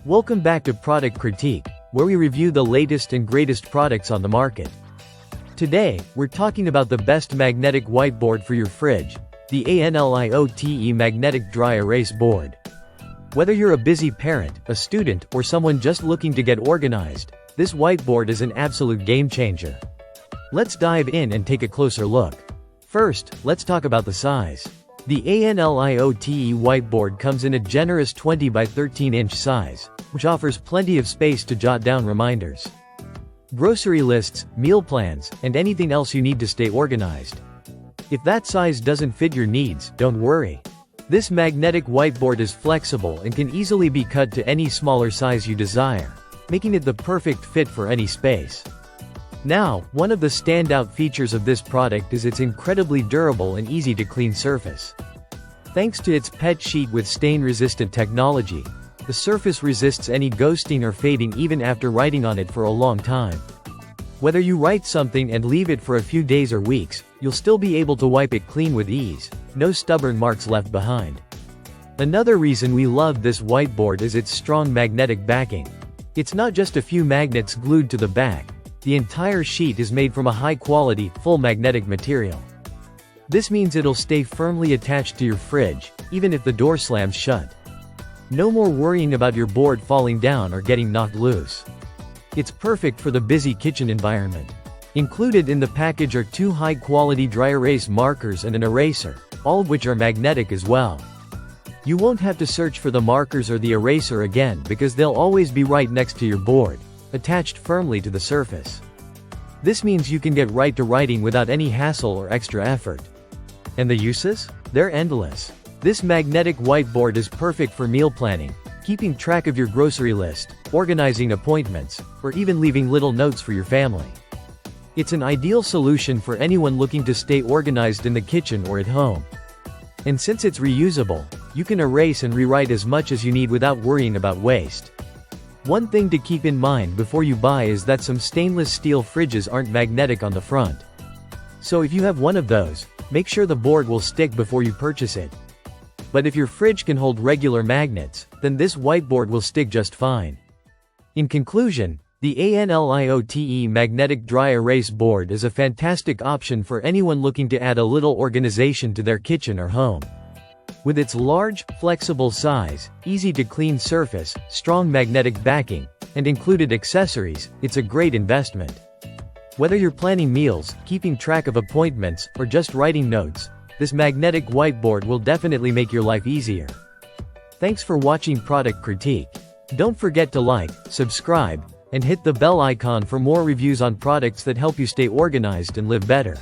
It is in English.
Welcome back to Product Critique, where we review the latest and greatest products on the market. Today, we're talking about the best magnetic whiteboard for your fridge, the ANLIOTE Magnetic Dry Erase Board. Whether you're a busy parent, a student, or someone just looking to get organized, this whiteboard is an absolute game changer. Let's dive in and take a closer look. First, let's talk about the size. The ANLIOTE whiteboard comes in a generous 20 by 13-inch size, which offers plenty of space to jot down reminders, grocery lists, meal plans, and anything else you need to stay organized. If that size doesn't fit your needs, don't worry. This magnetic whiteboard is flexible and can easily be cut to any smaller size you desire, making it the perfect fit for any space. Now, one of the standout features of this product is its incredibly durable and easy-to-clean surface. Thanks to its PET sheet with stain-resistant technology, the surface resists any ghosting or fading even after writing on it for a long time. Whether you write something and leave it for a few days or weeks, you'll still be able to wipe it clean with ease, no stubborn marks left behind. Another reason we love this whiteboard is its strong magnetic backing. It's not just a few magnets glued to the back. The entire sheet is made from a high-quality, full magnetic material. This means it'll stay firmly attached to your fridge, even if the door slams shut. No more worrying about your board falling down or getting knocked loose. It's perfect for the busy kitchen environment. Included in the package are 2 high-quality dry erase markers and an eraser, all of which are magnetic as well. You won't have to search for the markers or the eraser again because they'll always be right next to your board, attached firmly to the surface. This means you can get right to writing without any hassle or extra effort. And the uses? They're endless. This magnetic whiteboard is perfect for meal planning, keeping track of your grocery list, organizing appointments, or even leaving little notes for your family. It's an ideal solution for anyone looking to stay organized in the kitchen or at home. And since it's reusable, you can erase and rewrite as much as you need without worrying about waste. One thing to keep in mind before you buy is that some stainless steel fridges aren't magnetic on the front. So if you have one of those, make sure the board will stick before you purchase it. But if your fridge can hold regular magnets, then this whiteboard will stick just fine. In conclusion, the ANLIOTE Magnetic Dry Erase Board is a fantastic option for anyone looking to add a little organization to their kitchen or home. With its large, flexible size, easy-to-clean surface, strong magnetic backing, and included accessories, it's a great investment. Whether you're planning meals, keeping track of appointments, or just writing notes, this magnetic whiteboard will definitely make your life easier. Thanks for watching Product Critique. Don't forget to like, subscribe, and hit the bell icon for more reviews on products that help you stay organized and live better.